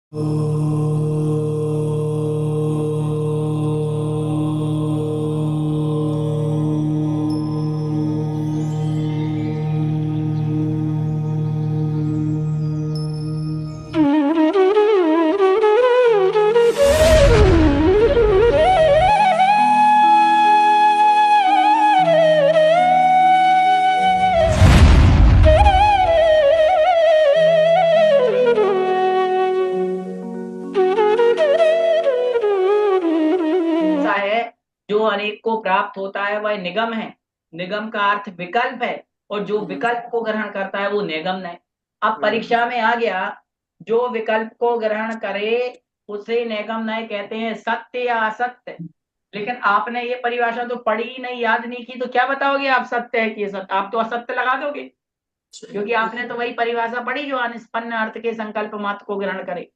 जो अनेक को प्राप्त होता है वह निगम है। निगम का अर्थ विकल्प है, और जो विकल्प को ग्रहण करता है वो निगम है। अब परीक्षा में आ गया, जो विकल्प को ग्रहण करे उसे निगम नय कहते हैं, सत्य या असत्य। लेकिन आपने ये परिभाषा तो पढ़ी ही नहीं, याद नहीं की, तो क्या बताओगे आप सत्य है कि असत्य? आप तो असत्य लगा दोगे, क्योंकि आपने तो वही परिभाषा पढ़ी जो अनिष्पन्न अर्थ के संकल्प मात्र को ग्रहण करे।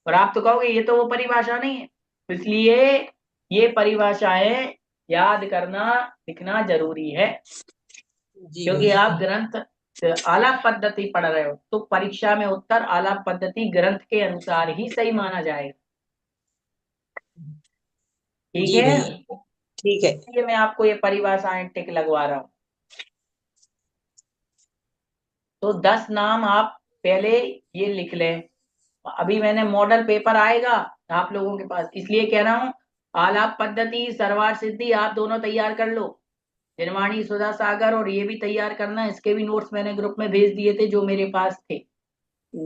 और आप तो कहोगे ये तो वो परिभाषा नहीं है। इसलिए ये परिभाषाएं याद करना, लिखना जरूरी है, क्योंकि आप ग्रंथ आलाप पद्धति पढ़ रहे हो, तो परीक्षा में उत्तर आलाप पद्धति ग्रंथ के अनुसार ही सही माना जाएगा। ठीक है, ठीक है। ये मैं आपको ये परिभाषाएं टिक लगवा रहा हूं। तो 10 नाम आप पहले ये लिख लें। अभी मैंने मॉडल पेपर आएगा आप लोगों के पास, इसलिए कह रहा हूं आलाप पद्धति सर्वार्थ सिद्धि आप दोनों तैयार कर लो। निर्वाणी सुधा सागर और ये भी तैयार करना, इसके भी नोट्स मैंने ग्रुप में भेज दिए थे जो मेरे पास थे।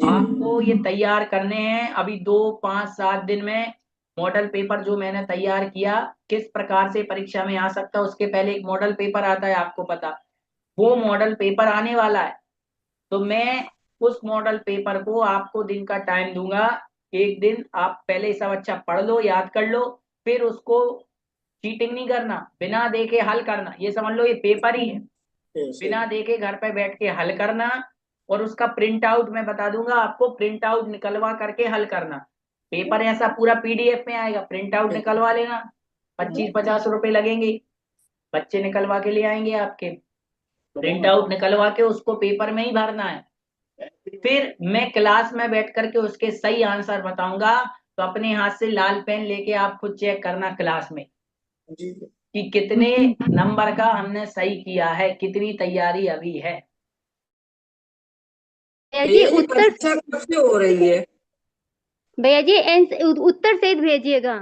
आपको ये तैयार करने हैं अभी 2, 5, 7 दिन में। मॉडल पेपर जो मैंने तैयार किया किस प्रकार से परीक्षा में आ सकता है, उसके पहले एक मॉडल पेपर आता है, आपको पता, वो मॉडल पेपर आने वाला है। तो मैं उस मॉडल पेपर को आपको दिन का टाइम दूंगा। एक दिन आप पहले सब अच्छा पढ़ लो, याद कर लो, फिर उसको चीटिंग नहीं करना, बिना देखे हल करना। ये समझ लो ये पेपर ही है, बिना देखे घर पे बैठ के हल करना। और उसका प्रिंट आउट मैं बता दूंगा आपको, प्रिंट आउट निकलवा करके हल करना। पेपर ऐसा पूरा पीडीएफ में आएगा, प्रिंट आउट निकलवा लेना, 25-50 रुपए लगेंगे, बच्चे निकलवा के ले आएंगे आपके। प्रिंट आउट निकलवा के उसको पेपर में ही भरना है। फिर मैं क्लास में बैठ करके उसके सही आंसर बताऊंगा, तो अपने हाथ से लाल पेन लेके आप खुद चेक करना क्लास में कि कितने नंबर का हमने सही किया है, कितनी तैयारी अभी है। भैया जी उत्तर कब से हो रही है? भैया जी उत्तर सहित भेजिएगा।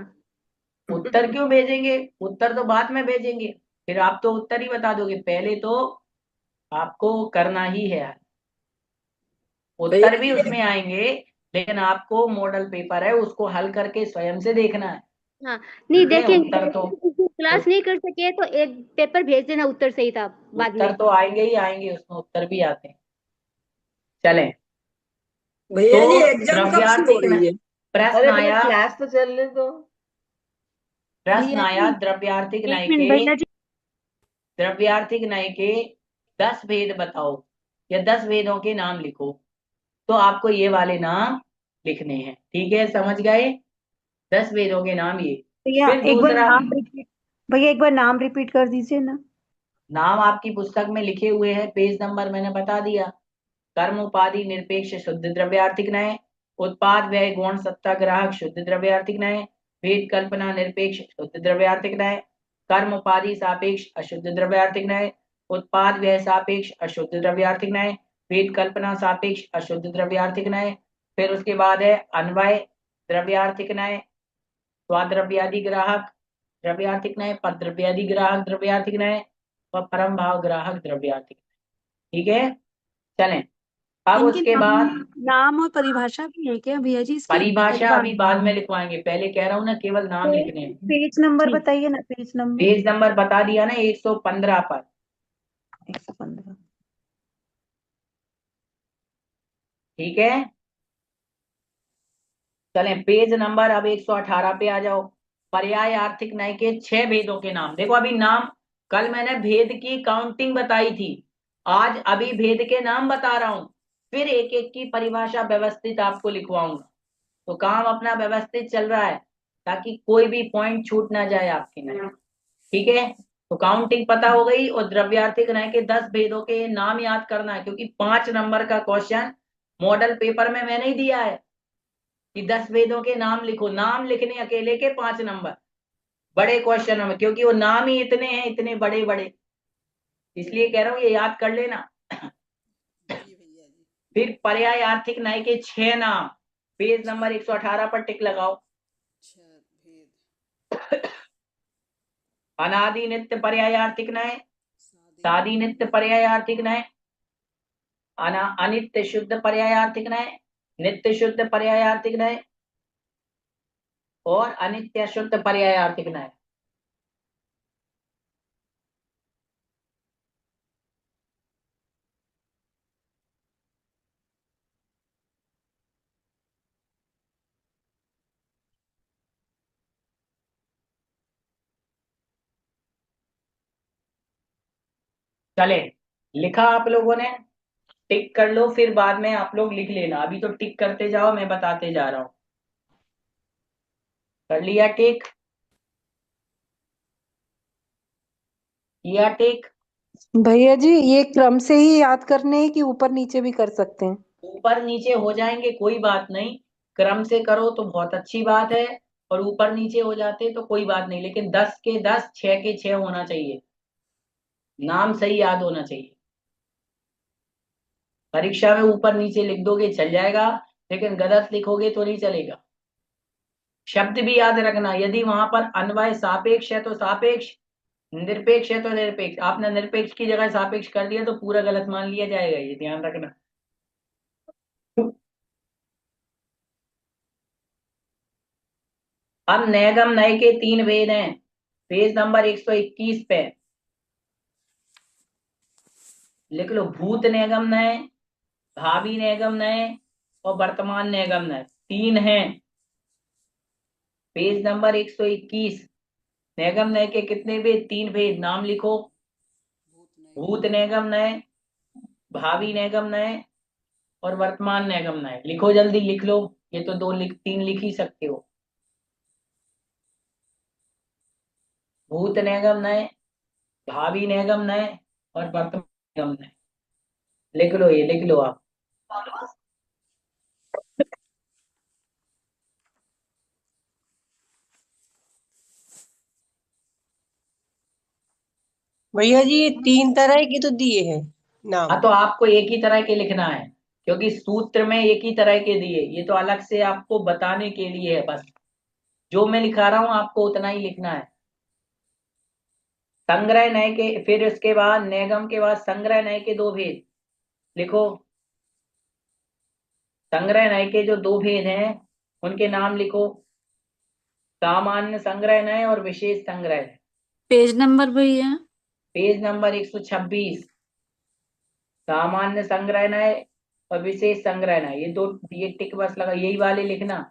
उत्तर क्यों भेजेंगे? उत्तर तो बाद में भेजेंगे, फिर आप तो उत्तर ही बता दोगे, पहले तो आपको करना ही है। उत्तर भी उसमें आएंगे, लेकिन आपको मॉडल पेपर है उसको हल करके स्वयं से देखना है। हाँ नहीं ठीक है, देखेंगे, उत्तर तो क्लास नहीं कर सके तो एक पेपर भेज देना उत्तर सहित आप बाद उत्तर में। तो आएंगे ही आएंगे, उसमें उत्तर भी आते हैं। चलें, भैया तो जी एग्जाम कब से हो द्रव्यार्थिक रही है? प्रश्न आया, क्लास तो चलने दो प्रश्न भैया आया जी। द्रव्यार्थिक एक नय मिनट के, भैया जी। द्रव्यार्थिक नय के 10 भेद बताओ, या 10 भेदों के नाम लिखो। तो आपको ये वाले नाम लिखने हैं, ठीक है, समझ गए? 10 भेदों के नाम ये। भैया फिर एक बार दूसरा, नाम रिपीट भैया एक बार नाम रिपीट कर दीजिए ना। नाम आपकी पुस्तक में लिखे हुए हैं, पेज नंबर मैंने बता दिया। कर्म उपाधि निरपेक्ष शुद्ध द्रव्यार्थिक नय, उत्पाद व्यय गौण सत्ताग्राहक शुद्ध द्रव्यार्थिक नय, भेद कल्पना निरपेक्ष शुद्ध द्रव्यार्थिक नय, कर्म उपाधि सापेक्ष अशुद्ध द्रव्यार्थिक नय, उत्पाद व्यय सापेक्ष अशुद्ध द्रव्यार्थिक नय, भेद कल्पना सापेक्ष अशुद्ध द्रव्यार्थिक नय। फिर उसके बाद है अन्वय द्रव्यार्थिक नय, स्वाद्रव्यादि ग्राहक द्रव्यार्थिक नय, पद्रव्यादि ग्राहक द्रव्यार्थिक नय, और परम भाव ग्राहक द्रव्यार्थिक। ठीक है, चलें। अब इनके उसके बाद नाम और परिभाषा भी है क्या भैया जी इसकी? परिभाषा अभी बाद में लिखवाएंगे, पहले कह रहा हूं ना केवल नाम लिखने हैं। पेज नंबर ठीक। बताइए ना, पेज नंबर। पेज नंबर बता दिया ना, 115 पर। 115। ठीक है, चलें पेज नंबर अब 118 पे आ जाओ। पर्याय आर्थिक नय के 6 भेदों के नाम देखो। अभी नाम, कल मैंने भेद की काउंटिंग बताई थी, आज अभी भेद के नाम बता रहा हूं, फिर एक एक की परिभाषा व्यवस्थित आपको लिखवाऊंगा। तो काम अपना व्यवस्थित चल रहा है, ताकि कोई भी पॉइंट छूट ना जाए आपके में। ठीक है, तो काउंटिंग पता हो गई, और द्रव्यार्थिक नय के 10 भेदों के नाम याद करना है, क्योंकि 5 नंबर का क्वेश्चन मॉडल पेपर में मैंने ही दिया है। कि 10 वेदों के नाम लिखो। नाम लिखने अकेले के 5 नंबर बड़े क्वेश्चनों में, क्योंकि वो नाम ही इतने हैं, इतने बड़े बड़े, इसलिए कह रहा हूँ ये याद कर लेना। फिर पर्याय आर्थिक न्याय के 6 नाम, पेज नंबर 118 पर टिक लगाओ। अनादि नित्य पर्याय आर्थिक न्याय, सादि नित्य पर्याय आर्थिक न्याय, अनित्य शुद्ध पर्याय आर्थिक न्याय, नित्य शुद्ध पर्याय आर्थिक न्याय और अनित्य शुद्ध पर्याय आर्थिक न्याय। चले, लिखा आप लोगों ने? टिक कर लो, फिर बाद में आप लोग लिख लेना। अभी तो टिक करते जाओ, मैं बताते जा रहा हूं। कर लिया टिक? किया टिक? भैया जी ये क्रम से ही याद करने हैं कि ऊपर नीचे भी कर सकते हैं? ऊपर नीचे हो जाएंगे, कोई बात नहीं। क्रम से करो तो बहुत अच्छी बात है, और ऊपर नीचे हो जाते तो कोई बात नहीं, लेकिन 10 के 10, 6 के 6 होना चाहिए। नाम सही याद होना चाहिए। परीक्षा में ऊपर नीचे लिख दोगे चल जाएगा, लेकिन गलत लिखोगे तो नहीं चलेगा। शब्द भी याद रखना, यदि वहां पर अन्वय सापेक्ष है तो सापेक्ष, निरपेक्ष है तो निरपेक्ष। आपने निरपेक्ष की जगह सापेक्ष कर दिया तो पूरा गलत मान लिया जाएगा, ये ध्यान रखना। अब नैगम नय के 3 वेद हैं, पेज नंबर 121 पे लिख लो। भूत नैगम नय, भावी नैगम नय और वर्तमान नैगम नय, 3 हैं। Page number 121। नैगम नय के कितने वेद? 3 वेद। नाम लिखो। भूत नैगम नय, भावी नैगम नय और वर्तमान नैगम नय। लिखो, जल्दी लिख लो। ये तो 3 लिख ही सकते हो। भूत नैगम नय, भावी नैगम नय और वर्तमान नैगम नय। लिख लो, ये लिख लो आप। भैया जी ये 3 तरह के तो दिए हैं हाँ, नाम। तो आपको एक ही तरह के लिखना है, क्योंकि सूत्र में एक ही तरह के दिए। ये तो अलग से आपको बताने के लिए है बस। जो मैं लिखा रहा हूं आपको उतना ही लिखना है। संग्रह नय के, फिर उसके बाद नैगम के बाद संग्रह नय के 2 भेद लिखो। संग्रह नय के जो 2 भेद हैं उनके नाम लिखो। सामान्य संग्रह नय और विशेष संग्रह नय। पेज नंबर भैया? Page number 126। सामान्य संग्रह नय और विशेष संग्रह नय, ये टिक बस लगा, यही वाले लिखना।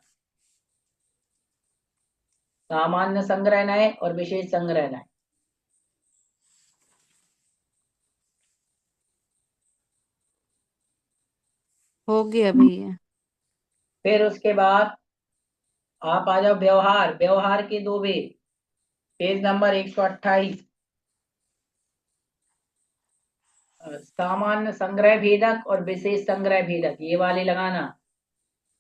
सामान्य संग्रह नय और विशेष संग्रह नय। हो गया भैया। फिर उसके बाद आप आ जाओ व्यवहार। व्यवहार के 2 भेद, पेज नंबर 128। सामान्य संग्रह भेदक और विशेष संग्रह भेदक, ये वाले लगाना।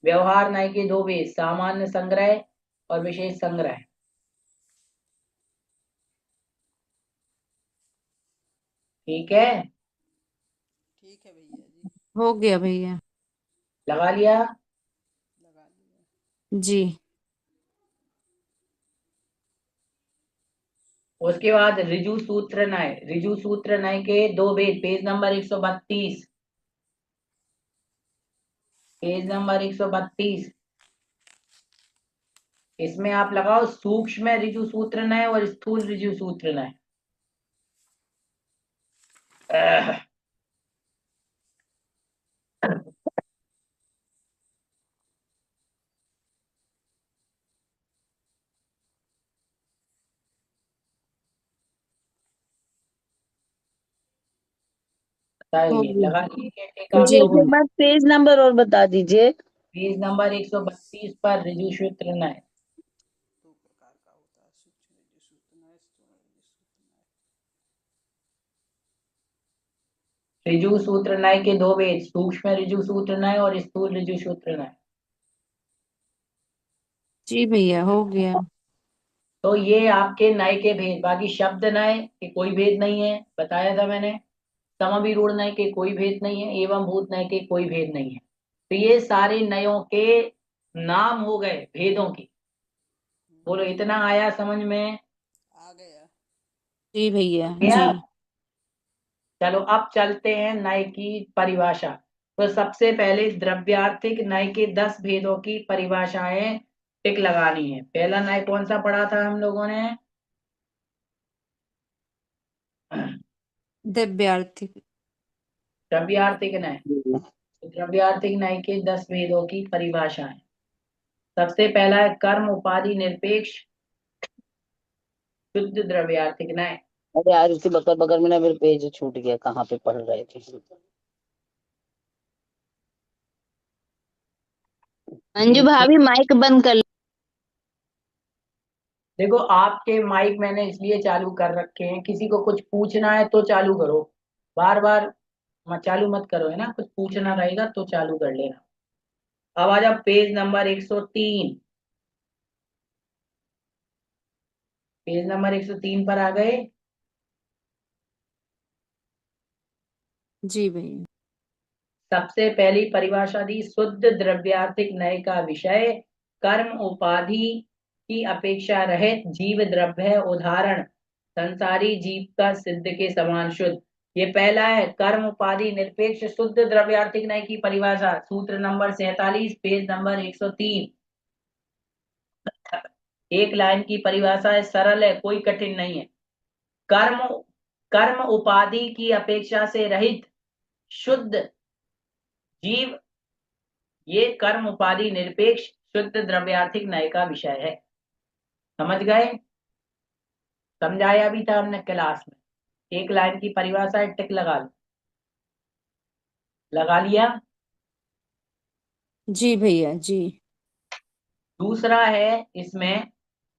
व्यवहार नय के 2 भेद, सामान्य संग्रह और विशेष संग्रह। ठीक है? हो गया भैया। लगा लिया? जी। उसके बाद ऋजु सूत्र नय। ऋजु सूत्र नय के 2 भेद, पेज नंबर 132। Page number 132। इसमें आप लगाओ सूक्ष्म ऋजु सूत्र नय और स्थूल ऋजु सूत्र नय। हो बताइए, गया। लगा लीजिए टिक जी आप भैया जी लोग? एक भैया। बार पेज नंबर और बता दीजिए। पेज नंबर 132 पर ऋजु सूत्र नय। ऋजु सूत्र नय के 2 भेद, सूक्ष्म ऋजु सूत्र नय और स्थूल ऋजु सूत्र नय। जी भैया हो गया। तो ये आपके नय के भेद, बाकी शब्द नय के कोई भेद नहीं है, बताया था मैंने। समविरूढ़ नय के कोई भेद नहीं है, एवं भूत नय के कोई भेद नहीं है। तो ये सारे नयों के नाम हो गए भेदों की। बोलो इतना आया समझ में? आ गया। जी भैया गया? जी। चलो अब चलते हैं नय की परिभाषा। तो सबसे पहले द्रव्यार्थिक नय के 10 भेदों की परिभाषाएं टिक लगानी है। पहला नय कौन सा पढ़ा था हम लोगों ने? दिव्यार्थी। द्रव्यार्थिक नय। तो द्रव्यार्थिक नय के 10 भेदों की परिभाषा है। सबसे पहला है कर्म उपाधि निरपेक्ष शुद्ध द्रव्यार्थिक नय। अरे यार उसी बकर बकर में ना मेरे पेज छूट गया, कहाँ पे पढ़ रहे थे। अंजू भाभी माइक बंद कर। देखो आपके माइक मैंने इसलिए चालू कर रखे हैं, किसी को कुछ पूछना है तो चालू करो, बार बार चालू मत करो, है ना। कुछ पूछना रहेगा तो चालू कर लेना। अब आ जाओ पेज नंबर 103। पेज नंबर 103 पर आ गए। जी भैया। सबसे पहली परिभाषा दी, शुद्ध द्रव्यार्थिक नय का विषय कर्म उपाधि की अपेक्षा रहित जीव द्रव्य है। उदाहरण संसारी जीव का सिद्ध के समान शुद्ध। ये पहला है कर्म उपाधि निरपेक्ष शुद्ध द्रव्यार्थिक नय की परिभाषा, सूत्र नंबर 47 पेज नंबर 103। एक लाइन की परिभाषा है, सरल है, कोई कठिन नहीं है। कर्म कर्म उपाधि की अपेक्षा से रहित शुद्ध जीव, ये कर्म उपाधि निरपेक्ष शुद्ध द्रव्यार्थिक नय का विषय है। समझ गए? समझाया भी था हमने क्लास में। एक लाइन की परिभाषा है, टिक लगा लो। लगा लिया? जी भैया जी। दूसरा है इसमें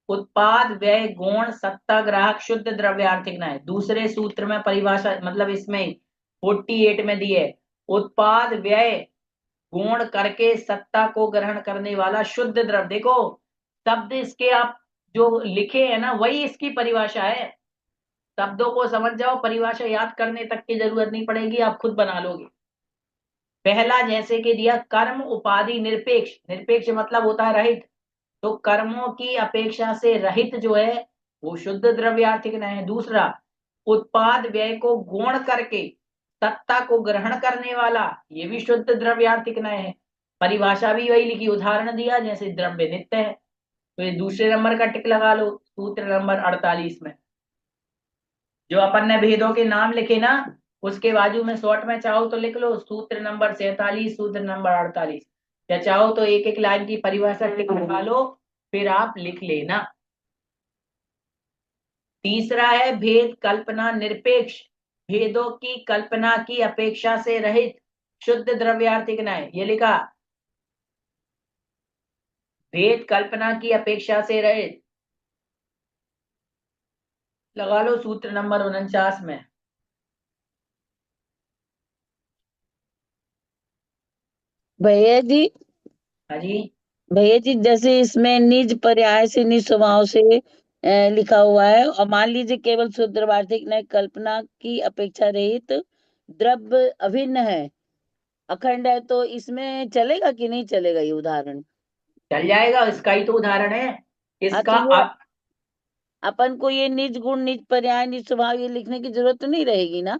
उत्पाद व्यय गुण सत्ता ग्राहक शुद्ध द्रव्यार्थिक नय। दूसरे सूत्र में परिभाषा, मतलब इसमें 48 में दी है, उत्पाद व्यय गुण करके सत्ता को ग्रहण करने वाला शुद्ध द्रव्य। देखो शब्द इसके आप जो लिखे हैं ना, वही इसकी परिभाषा है। शब्दों को समझ जाओ, परिभाषा याद करने तक की जरूरत नहीं पड़ेगी, आप खुद बना लोगे। पहला जैसे कि दिया कर्म उपाधि निरपेक्ष, निरपेक्ष मतलब होता है रहित, तो कर्मों की अपेक्षा से रहित जो है वो शुद्ध द्रव्यार्थिक नय है। दूसरा उत्पाद व्यय को गुण करके सत्ता को ग्रहण करने वाला, ये भी शुद्ध द्रव्यार्थिक नय है। परिभाषा भी वही लिखी, उदाहरण दिया जैसे द्रव्य नित्य है। तो ये दूसरे नंबर का टिक लगा लो सूत्र नंबर 48 में। जो अपन ने भेदों के नाम लिखे ना, उसके बाजू में शॉर्ट में चाहो तो लिख लो सूत्र नंबर 47 सूत्र नंबर 48, या चाहो तो एक एक लाइन की परिभाषा टिक लगा लो, फिर आप लिख लेना। तीसरा है भेद कल्पना निरपेक्ष, भेदों की कल्पना की अपेक्षा से रहित शुद्ध द्रव्यार्थिक नय। ये लिखा, भेद कल्पना की अपेक्षा से रहित, लगा लो सूत्र नंबर 49 में। भैया जी, हाँ जी। भैया जी जैसे इसमें निज पर्याय से निज स्वभाव से लिखा हुआ है, और मान लीजिए केवल शुद्ध द्रव्यार्थिक नय कल्पना की अपेक्षा रहित द्रव्य अभिन्न है, अखंड है, तो इसमें चलेगा कि नहीं चलेगा ये उदाहरण? चल जाएगा, इसका ही तो उदाहरण है हाँ इसका। तो ये अपन को ये निज गुण निज पर्याय निज स्वभाव ये लिखने की जरूरत तो नहीं रहेगी ना?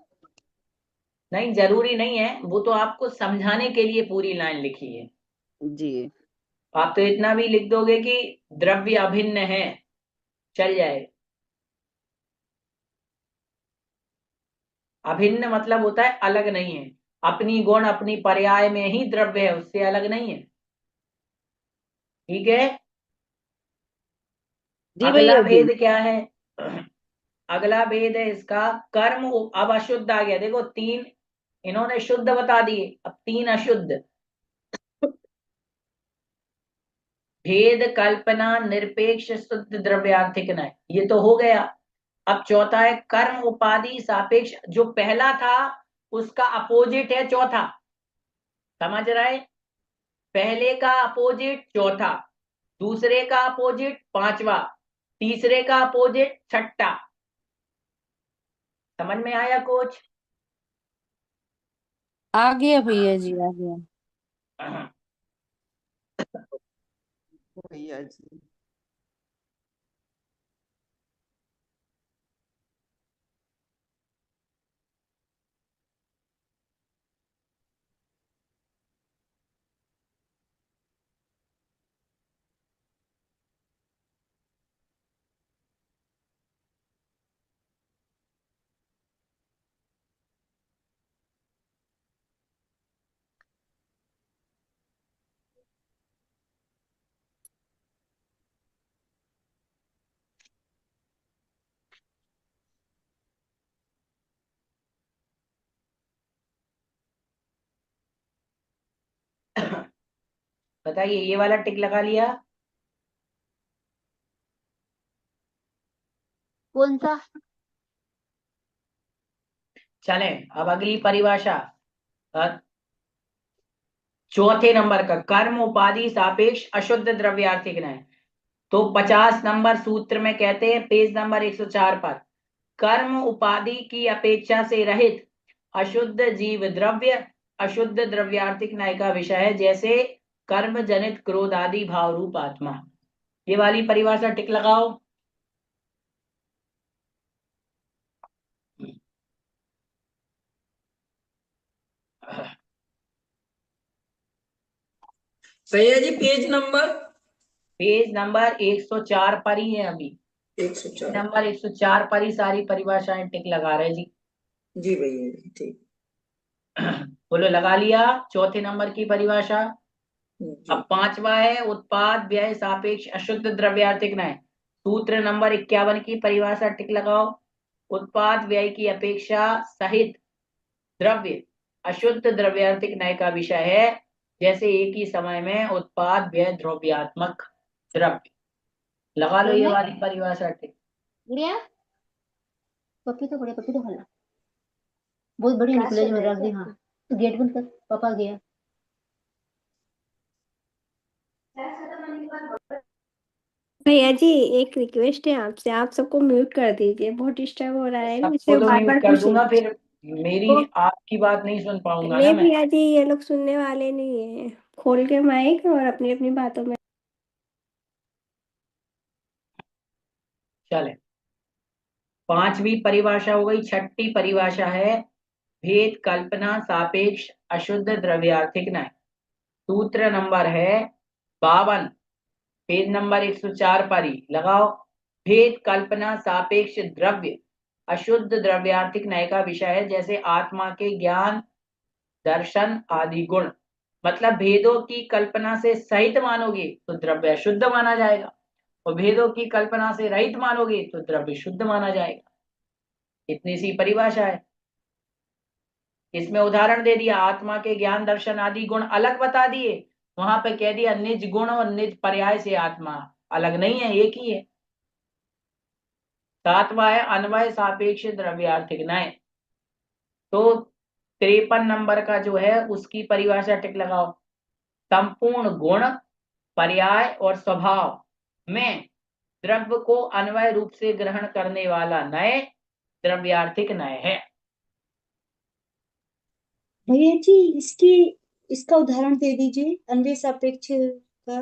नहीं, जरूरी नहीं है, वो तो आपको समझाने के लिए पूरी लाइन लिखी है। जी। आप तो इतना भी लिख दोगे कि द्रव्य अभिन्न है, चल जाएगा। अभिन्न मतलब होता है अलग नहीं है, अपनी गुण अपनी पर्याय में ही द्रव्य है, उससे अलग नहीं है। ठीक है। जी अगला भैया जी। भेद क्या है? अगला भेद है इसका कर्म अब अशुद्ध आ गया। देखो तीन इन्होंने शुद्ध बता दिए, अब तीन अशुद्ध। भेद कल्पना निरपेक्ष शुद्ध द्रव्यार्थिक नय, ये तो हो गया। अब चौथा है कर्म उपाधि सापेक्ष, जो पहला था उसका अपोजिट है चौथा। समझ रहे? पहले का अपोजिट चौथा, दूसरे का अपोजिट पांचवा, तीसरे का अपोजिट छठा। समझ में आया कोच? आ गया भैया जी, आ गया। भैया जी। बताइए, ये वाला टिक लगा लिया? कौन सा? चलें, अब अगली परिभाषा, चौथे नंबर का कर्म उपाधि सापेक्ष अशुद्ध द्रव्यार्थिक न्याय। तो 50 नंबर सूत्र में कहते हैं, पेज नंबर 104 पर, कर्म उपाधि की अपेक्षा से रहित अशुद्ध जीव द्रव्य अशुद्ध द्रव्यार्थिक न्याय का विषय है, जैसे कर्म जनित क्रोध आदि भाव रूप आत्मा। ये वाली परिभाषा टिक लगाओ। भैया जी पेज नंबर पेज नंबर 104 पर ही है अभी। 104। नंबर 104 पर ही सारी परिभाषाएं टिक लगा रहे जी। जी भैया जी, ठीक। बोलो, लगा लिया चौथे नंबर की परिभाषा। जी। अब पांचवा है उत्पाद व्यय सापेक्ष अशुद्ध द्रव्यार्थिक न्याय। सूत्र नंबर 51 की परिभाषा टिक लगाओ। उत्पाद व्यय की अपेक्षा सहित द्रव्य अशुद्ध द्रव्यार्थिक न्याय का विषय है, जैसे एक ही समय में उत्पाद व्यय द्रव्यात्मक द्रव्य। लगा लो ये वाली परिभाषा टिक। गुड़िया, पप्पी तो खाना बहुत बड़ी निकले जो रख दी। हाँ, तो गेट बंद कर, पापा गया। भैया जी एक रिक्वेस्ट है आपसे, आप सबको म्यूट कर दीजिए, बहुत डिस्टर्ब हो रहा है ना, सबको इसलिए तो बार म्यूट बार कर पूछे। दूंगा, फिर मेरी वो आपकी बात नहीं सुन पाऊंगा नहीं ना मैं। भैया जी, ये लोग सुनने वाले नहीं है, खोल के माइक और अपनी अपनी बातों में। चले, पांचवी परिभाषा हो गई। छठी परिभाषा है भेद कल्पना सापेक्ष अशुद्ध द्रव्यार्थिक न्याय। सूत्र नंबर है 52, पेज नंबर 104 पर ही लगाओ। भेद कल्पना सापेक्ष द्रव्य अशुद्ध द्रव्यार्थिक न्याय का विषय है, जैसे आत्मा के ज्ञान दर्शन आदि गुण। मतलब भेदों की कल्पना से सहित मानोगे तो द्रव्य अशुद्ध माना जाएगा, और भेदों की कल्पना से रहित मानोगे तो द्रव्य शुद्ध माना जाएगा। इतनी सी परिभाषा है। इसमें उदाहरण दे दिया, आत्मा के ज्ञान दर्शन आदि गुण अलग बता दिए, वहां पे कह दिया निज गुण और निज पर्याय से आत्मा अलग नहीं है, एक ही है। सातवां है अन्वय सापेक्ष द्रव्यार्थिक न्याय। तो 53 नंबर का जो है उसकी परिभाषा टिक लगाओ। संपूर्ण गुण पर्याय और स्वभाव में द्रव्य को अन्वय रूप से ग्रहण करने वाला नय द्रव्यार्थिक नय है। भैया जी इसका उदाहरण दे दीजिए, अन्वय सापेक्ष का।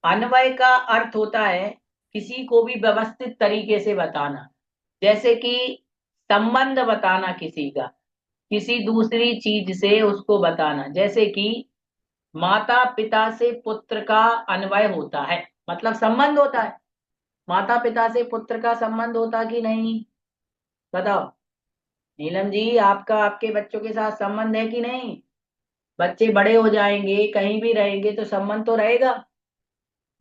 अन्वय का अर्थ होता है किसी को भी व्यवस्थित तरीके से बताना, जैसे कि संबंध बताना किसी का, किसी दूसरी चीज से उसको बताना। जैसे कि माता पिता से पुत्र का अन्वय होता है, मतलब संबंध होता है। माता पिता से पुत्र का संबंध होता कि नहीं, बताओ। नीलम जी, आपका आपके बच्चों के साथ संबंध है कि नहीं? बच्चे बड़े हो जाएंगे, कहीं भी रहेंगे तो संबंध तो रहेगा।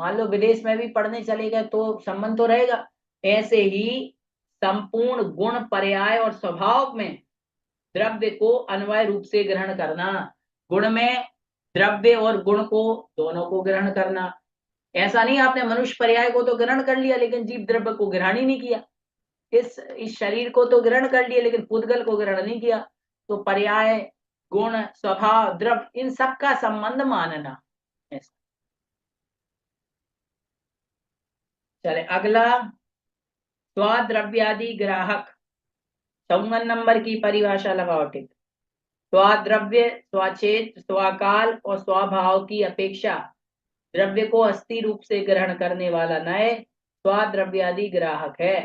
मान लो विदेश में भी पढ़ने चले गए तो संबंध तो रहेगा। ऐसे ही संपूर्ण गुण पर्याय और स्वभाव में द्रव्य को अन्वय रूप से ग्रहण करना, गुण में द्रव्य और गुण को दोनों को ग्रहण करना। ऐसा नहीं आपने मनुष्य पर्याय को तो ग्रहण कर लिया लेकिन जीव द्रव्य को ग्रहण ही नहीं किया। इस शरीर को तो ग्रहण कर लिया लेकिन पुद्गल को ग्रहण नहीं किया। तो पर्याय गुण स्वभाव द्रव्य इन सब का संबंध मानना। चले अगला, स्वाद्रव्यादि ग्राहक। 54 नंबर की परिभाषा लगाओ ठीक। स्वाद्रव्य, स्वाचेत, स्वाकाल और स्वाभाव की अपेक्षा द्रव्य को अस्थि रूप से ग्रहण करने वाला नए स्वाद्रव्यादि ग्राहक है।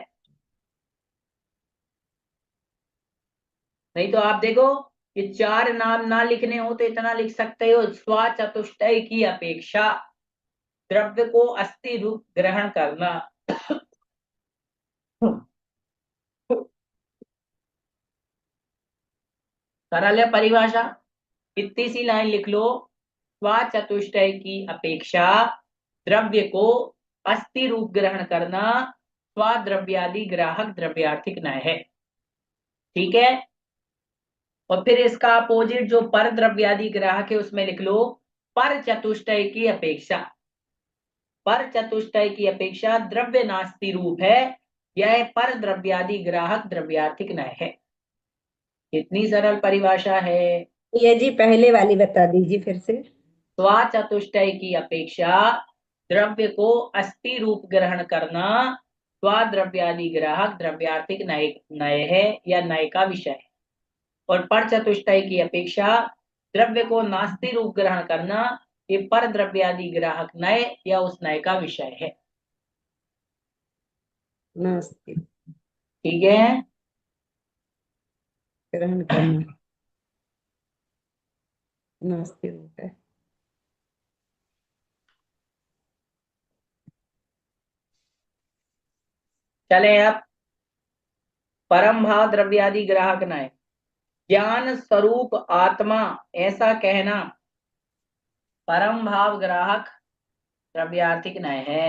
नहीं तो आप देखो, ये 4 नाम ना लिखने हो तो इतना लिख सकते हो, स्वाचतुष्टय की अपेक्षा द्रव्य को अस्थि रूप ग्रहण करना। सरल है परिभाषा, इतनी सी लाइन लिख लो, स्वाचतुष्टय की अपेक्षा द्रव्य को अस्थि रूप ग्रहण करना स्वाद्रव्यादि ग्राहक द्रव्यार्थिक नय है। ठीक है। और फिर इसका अपोजिट जो पर द्रव्यादि ग्राहक है उसमें लिख लो, पर चतुष्टय की अपेक्षा। पर चतुष्टय की अपेक्षा द्रव्य नास्ति रूप है, यह पर द्रव्यादि ग्राहक द्रव्यार्थिक नय है। कितनी सरल परिभाषा है। ये जी पहले वाली बता दीजिए फिर से। स्वाचतुष्टय की अपेक्षा द्रव्य को अस्थि रूप ग्रहण करना स्वाद्रव्यादि ग्राहक द्रव्यार्थिक नय है या नय का विषय है। और पर चतुष्टय की अपेक्षा द्रव्य को नास्ति रूप ग्रहण करना ये पर द्रव्यादि ग्राहक नय या उस नय का विषय है। नास्ति ठीक है। ग्रहण करना नास्ति रूप है। चले अब परम भाव द्रव्यादि ग्राहक नय। ज्ञान स्वरूप आत्मा ऐसा कहना परम भाव ग्राहक द्रव्यार्थिक नय है।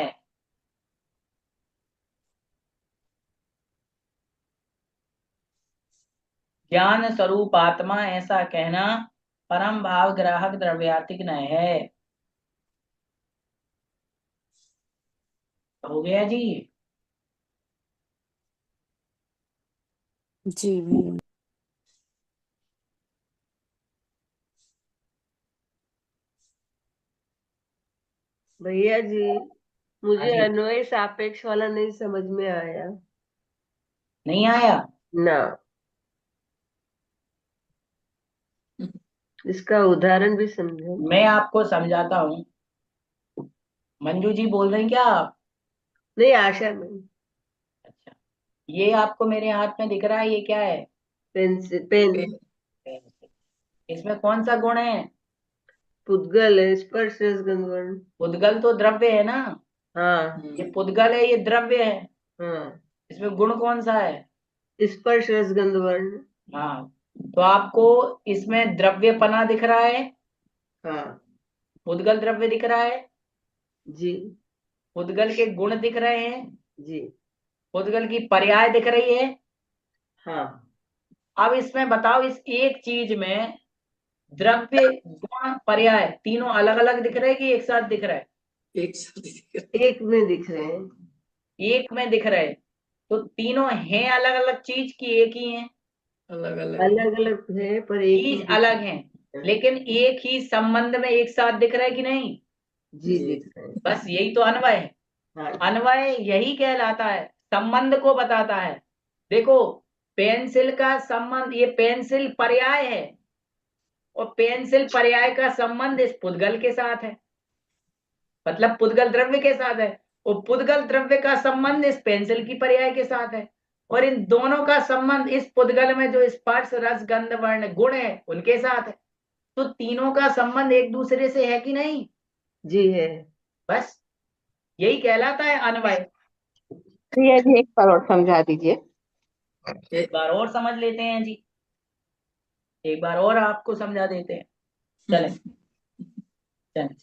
ज्ञान स्वरूप आत्मा ऐसा कहना परम भाव ग्राहक द्रव्यार्थिक नय है। हो गया जी। जी भैया। भैया जी मुझे हाँ जी। अन्वय सापेक्ष वाला नहीं समझ में आया। नहीं आया। ना, इसका उदाहरण भी समझो। मैं आपको समझाता हूँ। मंजू जी बोल रहे हैं क्या आप? नहीं, आशा नहीं। अच्छा, ये आपको मेरे हाथ में दिख रहा है, ये क्या है? Pencil, pen. पेंसिल। इसमें कौन सा गुण है? पुद्गल है, स्पर्श रसगंधवर्ण। पुद्गल तो द्रव्य है ना। हाँ ये पुद्गल है, ये द्रव्य है। हाँ, इसमें गुण कौन सा है? स्पर्श रसगंधवर्ण। हाँ, तो आपको इसमें द्रव्यपना दिख रहा है, हाँ पुद्गल द्रव्य दिख रहा है, जी पुद्गल के गुण दिख रहे हैं, जी। पुद्गल की पर्याय दिख रही है। हाँ, अब इसमें बताओ, इस एक चीज में द्रव्य गुण पर्याय तीनों अलग अलग दिख रहे हैं कि एक साथ दिख रहा है? एक साथ एक में दिख रहे हैं। एक में दिख रहे हैं। तो तीनों हैं अलग अलग चीज की एक ही हैं? अलग अलग अलग अलग है पर एक ही चीज दिख अलग हैं, लेकिन एक ही संबंध में एक साथ दिख रहा है कि नहीं? जी दिख रहे हैं। बस यही तो अन्वय है। हाँ अन्वय यही कहलाता है, संबंध को बताता है। देखो, पेंसिल का संबंध, ये पेंसिल पर्याय है और पेंसिल पर्याय का संबंध इस पुद्गल के साथ है, मतलब पुद्गल द्रव्य के साथ है। और पुद्गल द्रव्य का संबंध इस पेंसिल की पर्याय के साथ है। और इन दोनों का संबंध इस पुद्गल में जो स्पर्श रस गंध वर्ण गुण है उनके साथ है। तो तीनों का संबंध एक दूसरे से है कि नहीं? जी है। बस यही कहलाता है अन्वय। भैया जी एक बार और समझा दीजिए। एक बार और समझ लेते हैं जी, एक बार और आपको समझा देते हैं। चले चले,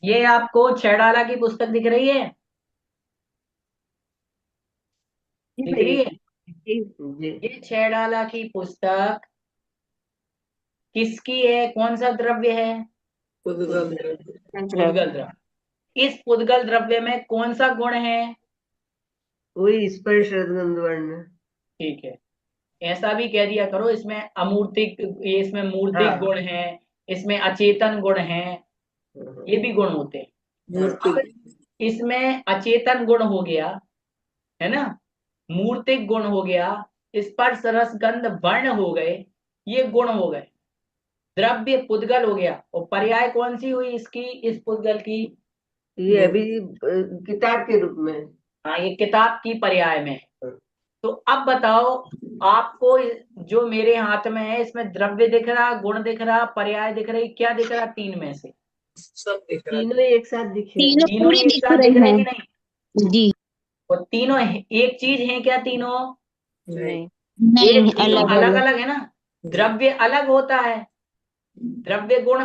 ये आपको छैडाला की पुस्तक दिख रही है? दिख रही है? जी ये छैडाला की पुस्तक किसकी है? कौन सा द्रव्य है? पुद्गल पुद्गल द्रव्य। इस पुद्गल द्रव्य में कौन सा गुण है? वही स्पर्श रसगंधवर्ण। ठीक है, ऐसा भी कह दिया करो, इसमें अमूर्तिक, इसमें मूर्तिक हाँ गुण है, इसमें अचेतन गुण है, ये भी गुण होते हैं। अब इसमें अचेतन गुण हो गया, है ना, मूर्तिक गुण हो गया, स्पर्श रस गंध वर्ण हो गए, ये गुण हो गए। द्रव्य पुद्गल हो गया, और पर्याय कौन सी हुई इसकी, इस पुद्गल की? ये अभी किताब के रूप में। हाँ, ये किताब की पर्याय में। तो अब बताओ आपको, जो मेरे हाथ में है इसमें द्रव्य दिख रहा, गुण दिख रहा, पर्याय दिख रही, क्या दिख रहा तीन में से? सब दिख रहा है। तीनों एक साथ दिखे। तीनों तीनों पूरी एक दिख साथ दिख रही रहे हैं। कि नहीं? जी और तीनों एक चीज है क्या तीनों? नहीं, नहीं, ये तीनों अलग अलग अलग। अलग है ना। द्रव्य अलग होता है, द्रव्य गुण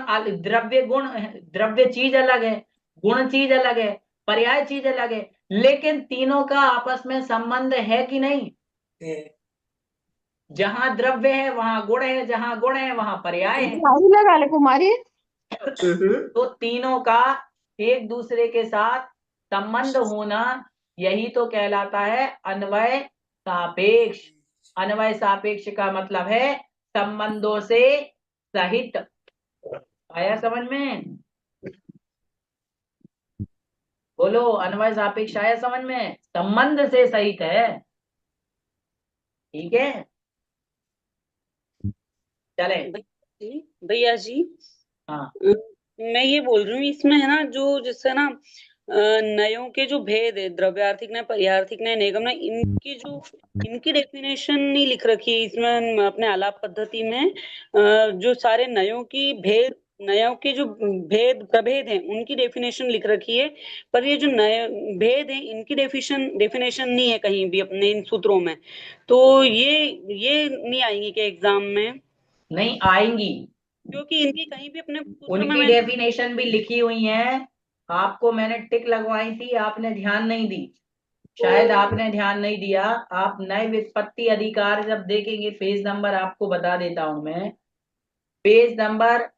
द्रव्य चीज अलग है, गुण चीज अलग है, पर्याय चीज अलग है, लेकिन तीनों का आपस में संबंध है कि नहीं? है। जहां द्रव्य है वहां गुण है, जहां गुण है वहां पर्याय है। कुमारी लगा ले कुमारी। तो तीनों का एक दूसरे के साथ संबंध होना, यही तो कहलाता है अन्वय सापेक्ष। अन्वय सापेक्ष का मतलब है संबंधों से सहित। आया समझ में? बोलो, अन्वय सापेक्ष आया समझ में? संबंध से सहित है, ठीक है। चले। भैया जी, हाँ, मैं ये बोल रही हूँ इसमें है ना, जो जिससे ना नयों के जो भेद है, द्रव्यार्थिक नय, पर्यायार्थिक नय, निगम नय, इनकी डेफिनेशन नहीं लिख रखी है इसमें अपने आलाप पद्धति में। जो सारे नयों के जो प्रभेद हैं उनकी डेफिनेशन लिख रखी है, पर ये जो नए भेद हैं इनकी डेफिनेशन नहीं है कहीं भी अपने इन सूत्रों में। तो ये नहीं आएंगी क्या एग्जाम में? नहीं आएंगी, क्योंकि इनकी कहीं भी अपने सूत्र में उनकी मैंने डेफिनेशन भी लिखी हुई है। आपको मैंने टिक लगवाई थी, आपने ध्यान नहीं दी, शायद आपने ध्यान नहीं दिया। आप नए व्युत्पत्ति अधिकार जब देखेंगे, पेज नंबर आपको बता देता हूं मैं, पेज नंबर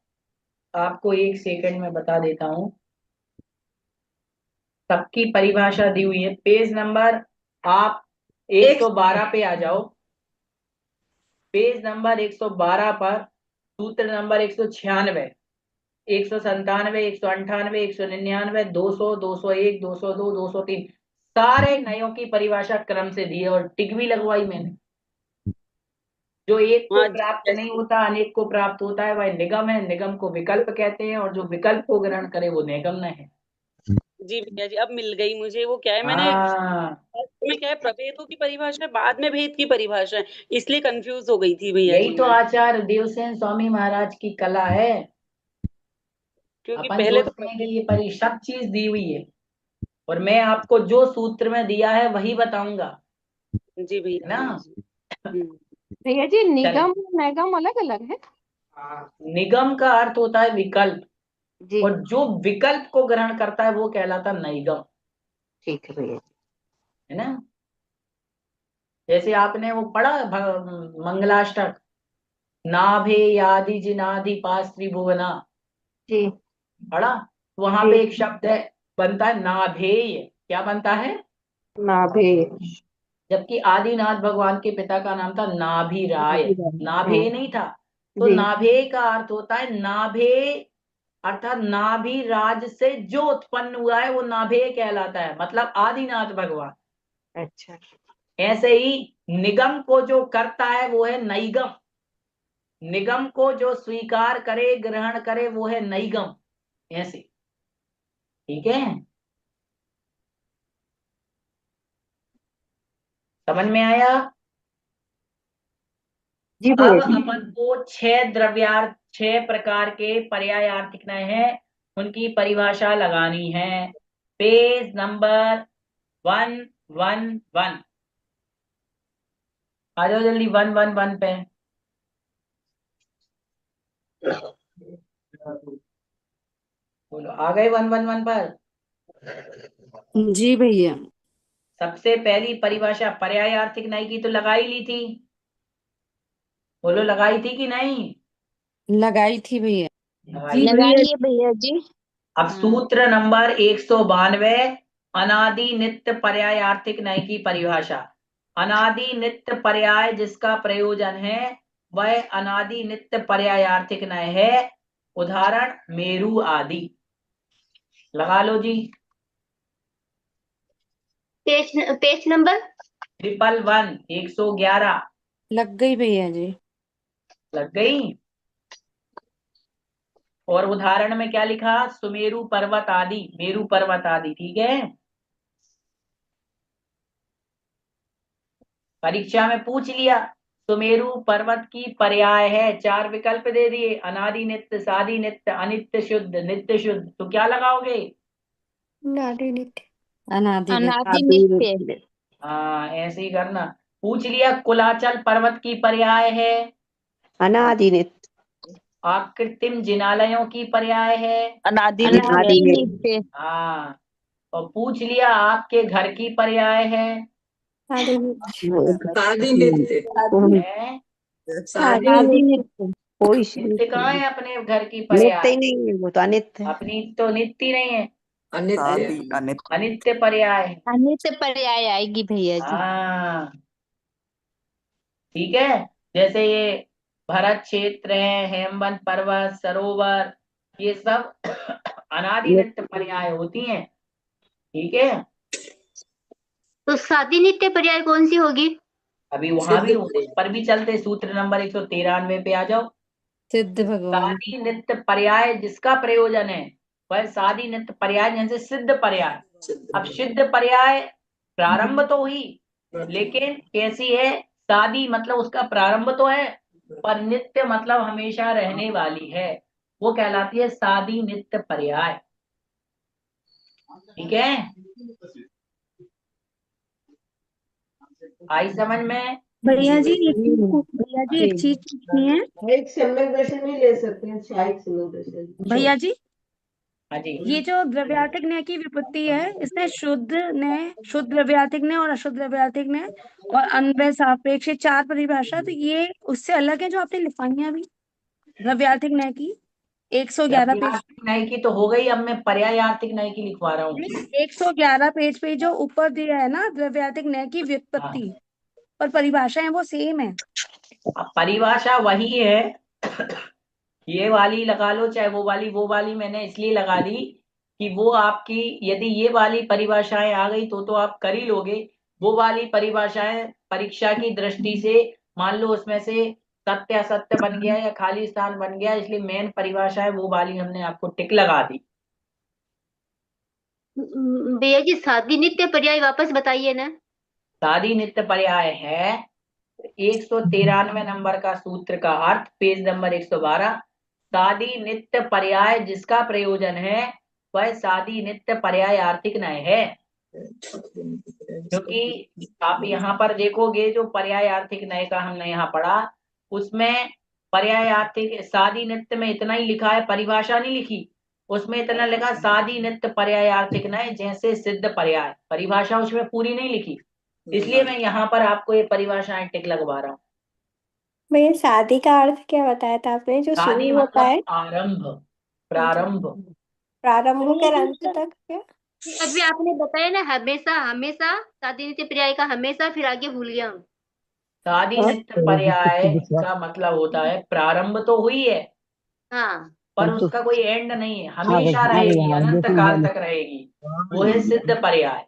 आपको एक सेकंड में बता देता हूं, सबकी परिभाषा दी हुई है। पेज नंबर आप 112 पे आ जाओ, पेज नंबर 112 पर सूत्र नंबर 196, 197, 198, 199, 200, 201, 202, 203, सारे नयों की परिभाषा क्रम से दी है, और टिक भी लगवाई मैंने। जो एक को हाँ प्राप्त नहीं होता अनेक को प्राप्त होता है, वह निगम है, निगम को विकल्प कहते हैं, और जो विकल्प को ग्रहण करे वो निगम है। जी भैया जी, अब मिल गई मुझे। वो क्या है, मैंने हाँ, में क्या है, प्रभेदों की परिभाषा है, बाद में भेद की परिभाषा है, इसलिए कंफ्यूज हो गई थी भैया जी यही तो मैं। आचार्य देवसेन स्वामी महाराज की कला है। क्योंकि अपन पहले तो सोचते हैं कि ये परी सब चीज दी हुई है, और मैं आपको जो सूत्र में दिया है वही बताऊंगा, जी है भैया ना। जी। हम्म। भैया जी चले। निगम और नैगम अलग अलग है। निगम का अर्थ होता है विकल्प, जी और जो विकल्प को ग्रहण करता है वो कहलाता नैगम, ठीक है भैया। है ना। जैसे आपने वो पढ़ा मंगलाष्टक, नाभे यादि जिनादि पास त्रिभुवना, जी पढ़ा? वहां जी पे एक शब्द है, बनता है नाभेय। क्या बनता है? नाभे। जबकि आदिनाथ भगवान के पिता का नाम था नाभिराय, नाभे नहीं था। तो जी नाभे का अर्थ होता है नाभे, अर्थात नाभिराज से जो उत्पन्न हुआ है वो नाभे कहलाता है, मतलब आदिनाथ भगवान। अच्छा ऐसे ही निगम को जो करता है वो है नैगम, निगम को जो स्वीकार करे ग्रहण करे वो है नैगम, ऐसे, ठीक है। समझ में आया? जी अब भैया जी। अपन को 6 प्रकार के पर्यायार्थिक नय हैं, उनकी परिभाषा लगानी है। पेज नंबर 111 आ जाओ जल्दी, 111 पे। बोलो, आ गए 111 पर? जी भैया। सबसे पहली परिभाषा पर्यायार्थिक नय की तो लगाई ली थी, बोलो लगाई थी कि नहीं? लगाई थी भैया। लगाई थी। लगाइए भैया जी। अब सूत्र नंबर 192, अनादि नित्य पर्यायार्थिक नय की परिभाषा। अनादि नित्य पर्याय जिसका प्रयोजन है वह अनादि नित्य पर्यायार्थिक नय है। उदाहरण मेरु आदि, लगा लो जी। पेज नंबर 111 111 लग गई भैया जी। लग गई। और उदाहरण में क्या लिखा? सुमेरु पर्वत आदि, मेरु पर्वत आदि। ठीक है, परीक्षा में पूछ लिया सुमेरु पर्वत की पर्याय है, 4 विकल्प दे दिए, अनादि नित्य, सादि नित्य, अनित्य शुद्ध, नित्य शुद्ध। तो क्या लगाओगे? नारी नित्य। अनादि नित्य। हाँ, ऐसे ही करना। पूछ लिया कुलाचल पर्वत की पर्याय है, अनादि नित्य। आकृतिम जिनालयों की पर्याय है, अनादि अनादि नित्य। नित्य। हाँ। और पूछ लिया आपके घर की पर्याय है, सादी नित्य। शादी नित्य। है? शादी अनादि नित्य। कोई नित्य कहाँ है अपने घर की नित्य पर्याय? ही नहीं है, वो तो अनित्य है। अपनी तो नित्य नहीं है, अनित्य। अनित्य पर्याय है। अनित्य पर्याय आएगी भैया जी। हाँ, ठीक है। जैसे ये भरत क्षेत्र है, हेमवंत पर्वत, सरोवर, ये सब अनादि नित्य पर्याय होती हैं। ठीक है, तो सादी नित्य पर्याय कौन सी होगी? अभी वहां भी उस पर भी चलते, सूत्र नंबर 193 पे आ जाओ। सिद्ध भगवान। सादी नित्य पर्याय जिसका प्रयोजन है वह सादी नित्य पर्याय, जैसे सिद्ध पर्याय। अब सिद्ध पर्याय प्रारंभ तो हुई, लेकिन कैसी है? सादी मतलब उसका प्रारंभ तो है, पर नित्य मतलब हमेशा रहने वाली है, वो कहलाती है सादी नित्य पर्याय। ठीक है, आई समझ में? भैया जी एक चीज पूछनी है। एक सम्यक दर्शन ही ले सकते हैं, शायद सम्यक दर्शन। भैया जी, हाँ जी। ये जो द्रव्यार्थिक न्याय की विपत्ति है, इसमें शुद्ध न्याय, शुद्ध द्रव्यार्थिक न्याय और अशुद्ध द्रव्यार्थिक न्याय और अन्वय सापेक्ष, 4 परिभाषा, तो ये उससे अलग है जो आपने लिखवाई है अभी द्रव्यार्थिक न्याय की 111 पेज। द्रव्यार्थिक न्याय की तो हो गई, अब मैं पर्यायार्थिक न्याय की लिखवा रहा हूँ। 111 पेज पे जो ऊपर दिया है ना द्रव्यार्थिक न्याय की व्युत्पत्ति और परिभाषाएं वो सेम है। अब परिभाषा वही है, ये वाली लगा लो चाहे वो वाली मैंने इसलिए लगा दी कि वो आपकी, यदि ये वाली परिभाषाएं आ गई तो आप कर ही लोगे। वो वाली परिभाषाएं परीक्षा की दृष्टि से, मान लो उसमें से सत्य असत्य बन गया या खाली स्थान बन गया, इसलिए मेन परिभाषा है वो वाली हमने आपको टिक लगा दी। भैया जी सादी नित्य पर्याय वापस बताइए ना। सादी नित्य पर्याय है 193 नंबर का सूत्र का अर्थ, पेज नंबर 112। सादी नित्य पर्याय जिसका प्रयोजन है वह सादी नित्य पर्याय आर्थिक न्याय है। क्योंकि आप यहाँ पर देखोगे जो पर्याय आर्थिक न्याय का हमने यहाँ पढ़ा, उसमें पर्याय आर्थिक सादी नित्य में इतना ही लिखा है, परिभाषा नहीं लिखी। उसमें इतना लिखा सादी नित्य पर्याय आर्थिक न्याय जैसे सिद्ध पर्याय, परिभाषा उसमें पूरी नहीं लिखी। इसलिए मैं यहाँ पर आपको ये परिभाषाएं टिक लगवा रहा हूँ। भैया शादी का अर्थ क्या बताया था आपने, जो शादी शुरू होता है? मतलब आरंभ, प्रारंभ। प्रारंभ होकर अंत तक क्या? अभी आपने बताया ना हमेशा, हमेशा सादी नित्य पर्याय का हमेशा, फिर आगे भूल गया हूँ। शादी नित्य पर्याय का मतलब होता है प्रारंभ तो हुई है, हाँ, पर उसका कोई एंड नहीं है, हमेशा रहेगी, अनंत काल तक रहेगी, वो है सिद्ध पर्याय।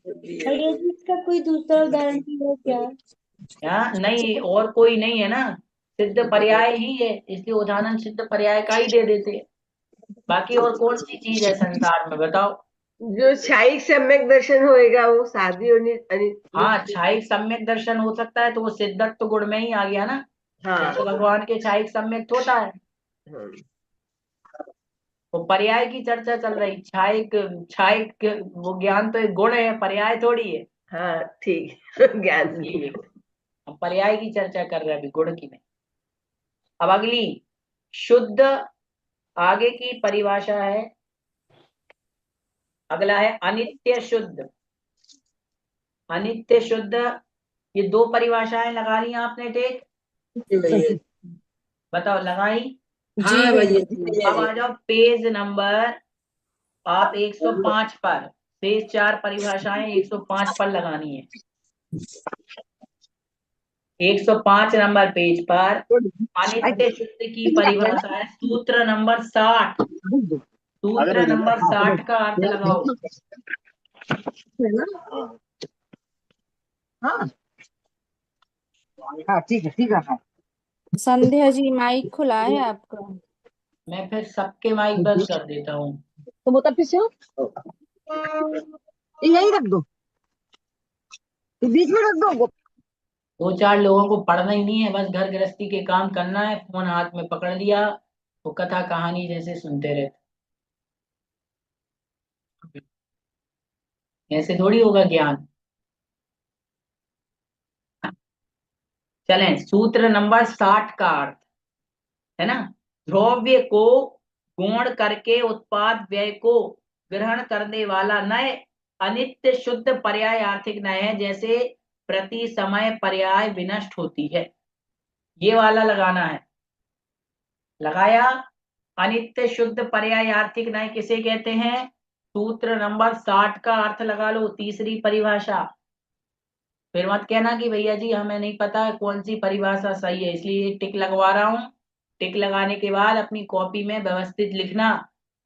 भैया जी इसका कोई दूसरा उदाहरण है क्या? नहीं, और कोई नहीं है ना, सिद्ध पर्याय ही है, इसलिए उदाहरण सिद्ध पर्याय का ही दे देते हैं। बाकी और कौन सी चीज है संसार में बताओ? जो क्षायिक सम्यक दर्शन होएगा वो शादी और हाँ, क्षायिक सम्यक दर्शन हो सकता है, तो वो सिद्धत्व गुण में ही आ गया ना। हाँ। तो भगवान के क्षायिक सम्यक होता है, वो पर्याय की चर्चा चल रही। क्षायिक क्षायिक वो ज्ञान तो एक गुण है, पर्याय थोड़ी है। हाँ ठीक, ज्ञान की। हम पर्याय की चर्चा कर रहे हैं, अभी गुण की नहीं। अब अगली शुद्ध, आगे की परिभाषा है, अगला है अनित्य शुद्ध। अनित्य शुद्ध, ये 2 परिभाषाएं लगा ली आपने, ठीक? बताओ लगाई? हाँ भैया। अब आ जाओ पेज नंबर आप 105 पर, शेष 4 परिभाषाएं 105 पर लगानी है। 105 नंबर पेज पर अनित्य शुद्ध की परिभाषा है सूत्र नंबर 60। सूत्र नंबर 60 का अर्थ लगाओ। है ना? हाँ हाँ ठीक है हाँ। संध्या जी माइक खुला है आपका। मैं फिर सबके माइक बंद कर देता हूँ। तो वो तब पीछे हो, यही रख दो, बीच में रख दो। दो चार लोगों को पढ़ना ही नहीं है, बस घर गृहस्थी के काम करना है, फोन हाथ में पकड़ लिया तो कथा कहानी जैसे सुनते रहते। ऐसे थोड़ी होगा ज्ञान। चलें, सूत्र नंबर 60 का अर्थ है ना, द्रव्य को गुण करके उत्पाद व्यय को ग्रहण करने वाला नय अनित्य शुद्ध पर्याय आर्थिक नय है, जैसे प्रति समय पर्याय विनष्ट होती है। ये वाला लगाना है। लगाया। अनित्य शुद्ध पर्याय आर्थिक नय किसे कहते हैं? सूत्र नंबर 60 का अर्थ लगा लो, तीसरी परिभाषा। फिर मत कहना कि भैया जी हमें नहीं पता कौन सी परिभाषा सही है, इसलिए टिक लगवा रहा हूं। टिक लगाने के बाद अपनी कॉपी में व्यवस्थित लिखना,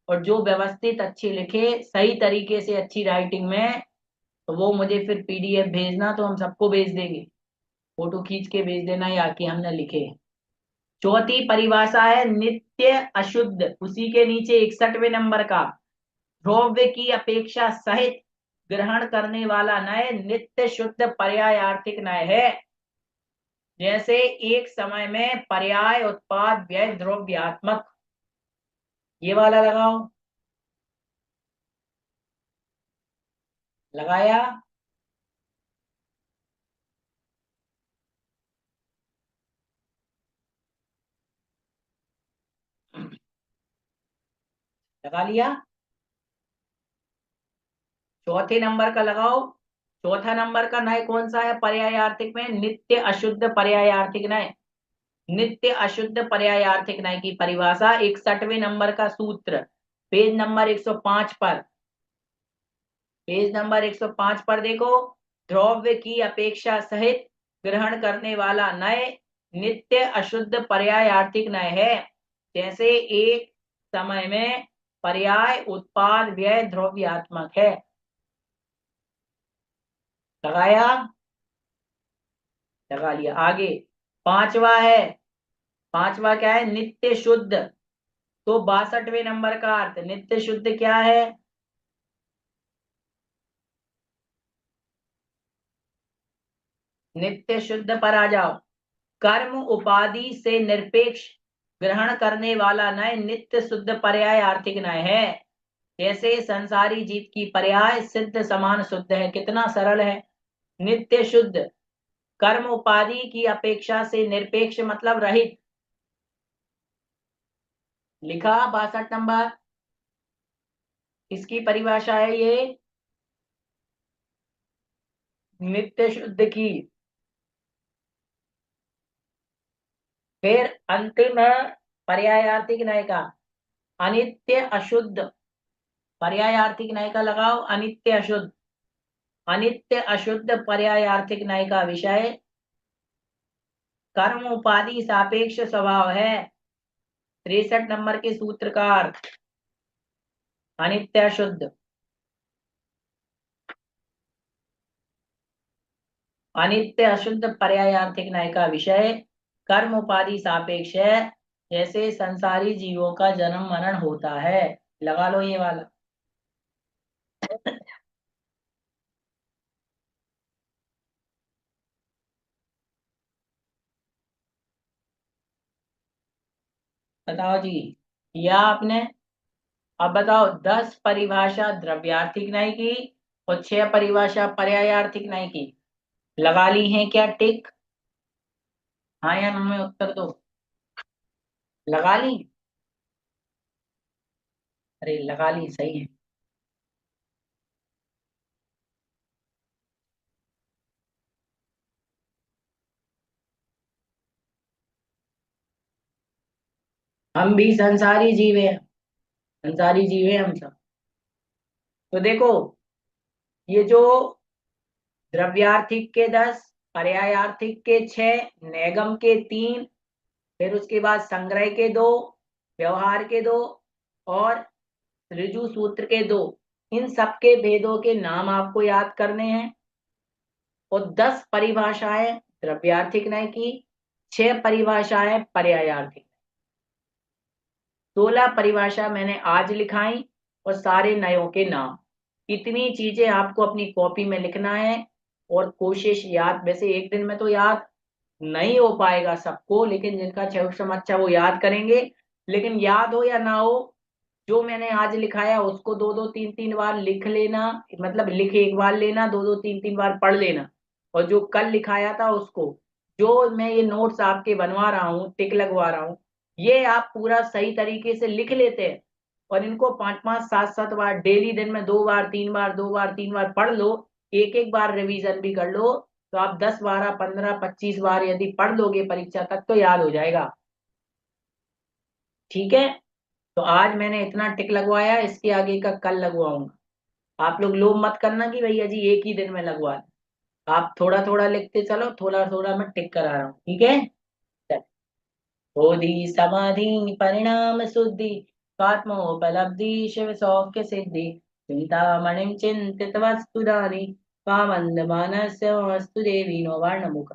और जो व्यवस्थित अच्छे लिखे सही तरीके से अच्छी राइटिंग में, तो वो मुझे फिर पीडीएफ भेजना, तो हम सबको भेज देंगे। फोटो खींच के भेज देना या कि हमने लिखे। चौथी परिभाषा है नित्य अशुद्ध, उसी के नीचे 61वें नंबर का, द्रव्य की अपेक्षा सहित ग्रहण करने वाला नय नित्य शुद्ध पर्याय आर्थिक नय है, जैसे एक समय में पर्याय उत्पाद व्यय द्रव्यात्मक। ये वाला लगाओ। लगाया। लगा लिया। चौथे नंबर का लगाओ। चौथा नंबर का नय कौन सा है पर्याय आर्थिक में? नित्य अशुद्ध पर्याय आर्थिक नय। नित्य अशुद्ध पर्याय आर्थिक नय की परिभाषा 61वें नंबर का सूत्र, पेज नंबर 105 पर। पेज नंबर 105 पर देखो, द्रव्य की अपेक्षा सहित ग्रहण करने वाला नय नित्य अशुद्ध पर्याय आर्थिक नय है, जैसे एक समय में पर्याय उत्पाद व्यय द्रव्यात्मक है। लगाया। लगा लिया। आगे पांचवा है। पांचवा क्या है? नित्य शुद्ध। तो 62वें नंबर का अर्थ नित्य शुद्ध क्या है? नित्य शुद्ध पर आ जाओ। कर्म उपाधि से निरपेक्ष ग्रहण करने वाला नय नित्य शुद्ध पर्याय आर्थिक नय है, जैसे संसारी जीव की पर्याय सिद्ध समान शुद्ध है। कितना सरल है। नित्य शुद्ध, कर्म उपाधि की अपेक्षा से निरपेक्ष मतलब रहित। लिखा 62 नंबर। इसकी परिभाषा है ये नित्य शुद्ध की। फिर अंतिम है पर्यायार्थिक नय का, अनित्य अशुद्ध। पर्यायार्थिक नय का लगाओ अनित्य अशुद्ध। अनित्य अशुद्ध पर्यायार्थिक नय का विषय कर्म उपाधि सापेक्ष स्वभाव है। 63 नंबर के सूत्र का अर्थ अनित्य अशुद्ध। अनित्य अशुद्ध पर्यायार्थिक नय का विषय कर्म उपाधि सापेक्ष है, जैसे संसारी जीवों का जन्म मरण होता है। लगा लो ये वाला। बताओ जी, या आपने? अब बताओ 10 परिभाषा द्रव्यार्थिक नय की और 6 परिभाषा पर्यायार्थिक नय की लगा ली हैं क्या टिक? हाँ या ना में उत्तर दो। लगा ली? अरे लगा ली, सही है। हम भी संसारी जीव हैं, संसारी जीव हैं हम सब। तो देखो, ये जो द्रव्यार्थिक के 10, पर्यायार्थिक के 6, नेगम के 3, फिर उसके बाद संग्रह के 2, व्यवहार के 2 और ऋजु सूत्र के 2, इन सबके भेदों के नाम आपको याद करने हैं और 10 परिभाषाएं द्रव्यार्थिक नय की, 6 परिभाषाएं पर्यायार्थिक, 16 परिभाषा मैंने आज लिखाई और सारे नयों के नाम। इतनी चीजें आपको अपनी कॉपी में लिखना है और कोशिश याद, वैसे एक दिन में तो याद नहीं हो पाएगा सबको, लेकिन जिनका क्षम अच्छा वो याद करेंगे। लेकिन याद हो या ना हो, जो मैंने आज लिखाया उसको 2-2 3-3 बार लिख लेना, मतलब लिख एक बार लेना, 2-2 3-3 बार पढ़ लेना। और जो कल लिखाया था उसको, जो मैं ये नोट्स आपके बनवा रहा हूँ, टिक लगवा रहा हूँ, ये आप पूरा सही तरीके से लिख लेते हैं और इनको 5-5 7-7 बार डेली, दिन में 2 बार 3 बार 2 बार 3 बार पढ़ लो, एक बार रिवीजन भी कर लो, तो आप 10 12 15 25 बार यदि पढ़ लोगे परीक्षा तक तो याद हो जाएगा। ठीक है, तो आज मैंने इतना टिक लगवाया, इसके आगे का कल लगवाऊंगा। आप लोग लोभ मत करना कि भैया जी एक ही दिन में लगवा, आप थोड़ा थोड़ा लिखते चलो, थोड़ा थोड़ा मैं टिक करा रहा हूँ। ठीक है, बोधि समाधि परिणाम शुद्धि स्वात्मोपलब्धि शिव सौख्य सिद्धि चिंतामणिं चिंतित वस्तुदानि कामंद मानस्य वस्तु देवी नो वर्णमुख।